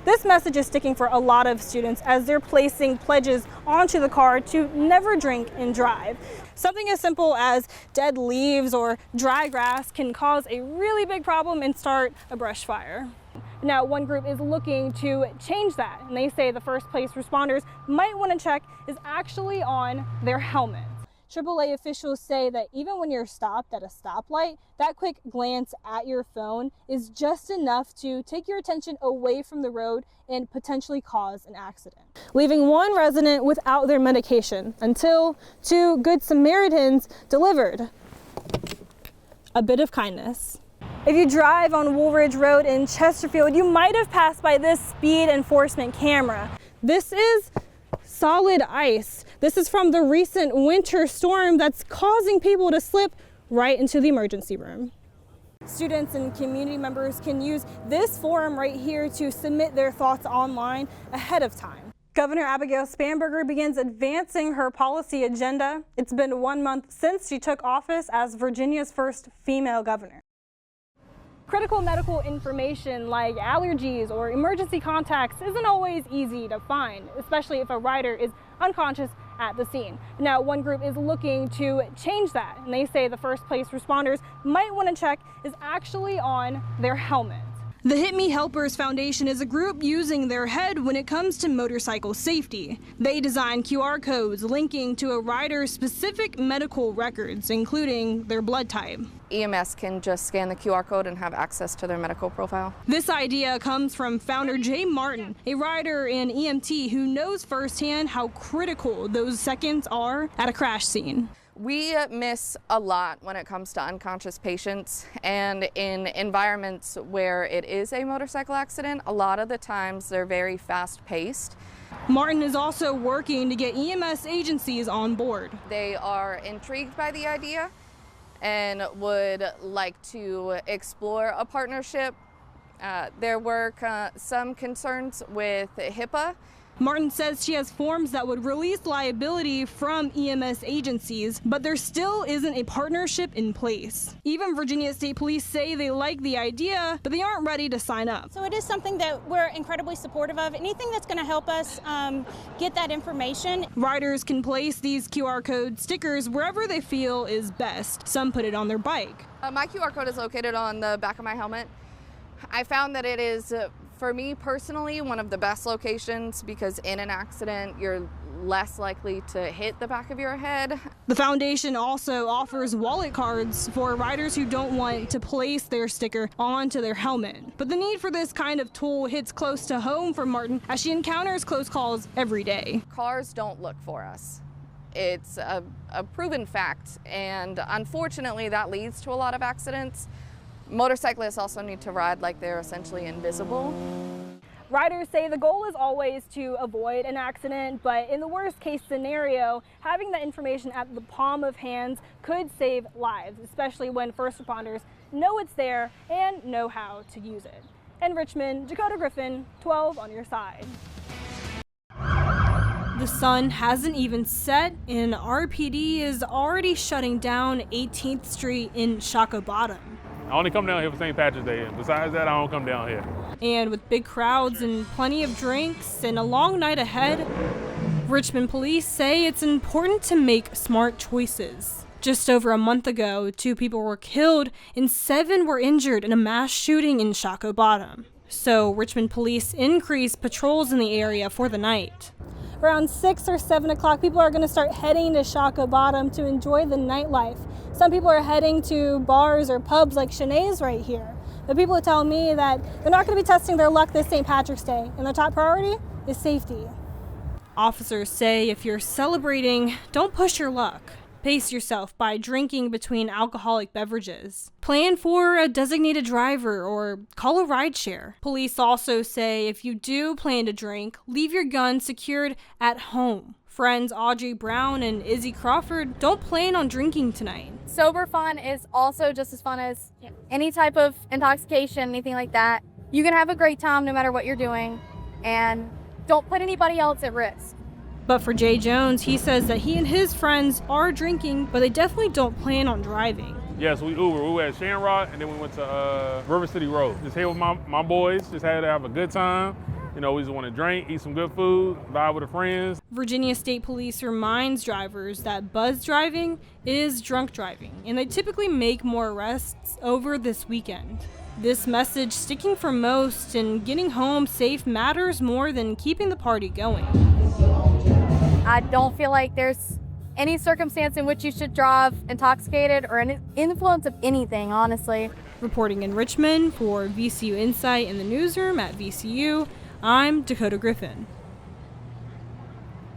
This message is sticking for a lot of students as they're placing pledges onto the car to never drink and drive. Something as simple as dead leaves or dry grass can cause a really big problem and start a brush fire. Now, one group is looking to change that, and they say the first place responders might want to check is actually on their helmets. AAA officials say that even when you're stopped at a stoplight, that quick glance at your phone is just enough to take your attention away from the road and potentially cause an accident, leaving one resident without their medication until two Good Samaritans delivered a bit of kindness. If you drive on Woolridge Road in Chesterfield, you might have passed by this speed enforcement camera. This is solid ice. This is from the recent winter storm that's causing people to slip right into the emergency room. Students and community members can use this forum right here to submit their thoughts online ahead of time. Governor Abigail Spanberger begins advancing her policy agenda. It's been 1 month since she took office as Virginia's first female governor. Critical medical information like allergies or emergency contacts isn't always easy to find, especially if a rider is unconscious at the scene. Now, one group is looking to change that, and they say the first place responders might want to check is actually on their helmets. The Hit Me Helpers Foundation is a group using their head when it comes to motorcycle safety. They design QR codes linking to a rider's specific medical records, including their blood type. EMS can just scan the QR code and have access to their medical profile. This idea comes from founder Jay Martin, a rider and EMT who knows firsthand how critical those seconds are at a crash scene. We miss a lot when it comes to unconscious patients, and in environments where it is a motorcycle accident, a lot of the times they're very fast-paced. Martin is also working to get EMS agencies on board. They are intrigued by the idea and would like to explore a partnership. There were some concerns with HIPAA. Martin says she has forms that would release liability from EMS agencies, but there still isn't a partnership in place. Even Virginia State Police say they like the idea, but they aren't ready to sign up. So it is something that we're incredibly supportive of. Anything that's going to help us get that information. Riders can place these QR code stickers wherever they feel is best. Some put it on their bike. My QR code is located on the back of my helmet. I found that it is, for me personally, one of the best locations because in an accident, you're less likely to hit the back of your head. The foundation also offers wallet cards for riders who don't want to place their sticker onto their helmet. But the need for this kind of tool hits close to home for Martin as she encounters close calls every day. Cars don't look for us. It's a proven fact, and unfortunately that leads to a lot of accidents. Motorcyclists also need to ride like they're essentially invisible. Riders say the goal is always to avoid an accident, but in the worst case scenario, having that information at the palm of hands could save lives, especially when first responders know it's there and know how to use it. In Richmond, Dakota Griffin, 12 on your side. The sun hasn't even set and RPD is already shutting down 18th Street in Shockoe Bottom. I only come down here for St. Patrick's Day, and besides that, I don't come down here. And with big crowds and plenty of drinks and a long night ahead, Richmond police say it's important to make smart choices. Just over a month ago, 2 people were killed and 7 were injured in a mass shooting in Shockoe Bottom. So Richmond police increased patrols in the area for the night. Around 6 or 7 o'clock, people are going to start heading to Shockoe Bottom to enjoy the nightlife. Some people are heading to bars or pubs like Shanae's right here. But people are telling me that they're not going to be testing their luck this St. Patrick's Day, and their top priority is safety. Officers say if you're celebrating, don't push your luck. Pace yourself by drinking between alcoholic beverages. Plan for a designated driver or call a rideshare. Police also say if you do plan to drink, leave your gun secured at home. Friends Audrey Brown and Izzy Crawford don't plan on drinking tonight. Sober fun is also just as fun as any type of intoxication, anything like that. You can have a great time no matter what you're doing, and don't put anybody else at risk. But for Jay Jones, he says that he and his friends are drinking, but they definitely don't plan on driving. Yes, we Uber. We were at Shamrock, and then we went to River City Road. Just here with my boys, just had to have a good time. You know, we just want to drink, eat some good food, vibe with the friends. Virginia State Police reminds drivers that buzz driving is drunk driving, and they typically make more arrests over this weekend. This message sticking for most, and getting home safe matters more than keeping the party going. I don't feel like there's any circumstance in which you should drive intoxicated or an influence of anything, honestly. Reporting in Richmond for VCU Insight in the newsroom at VCU, I'm Dakota Griffin.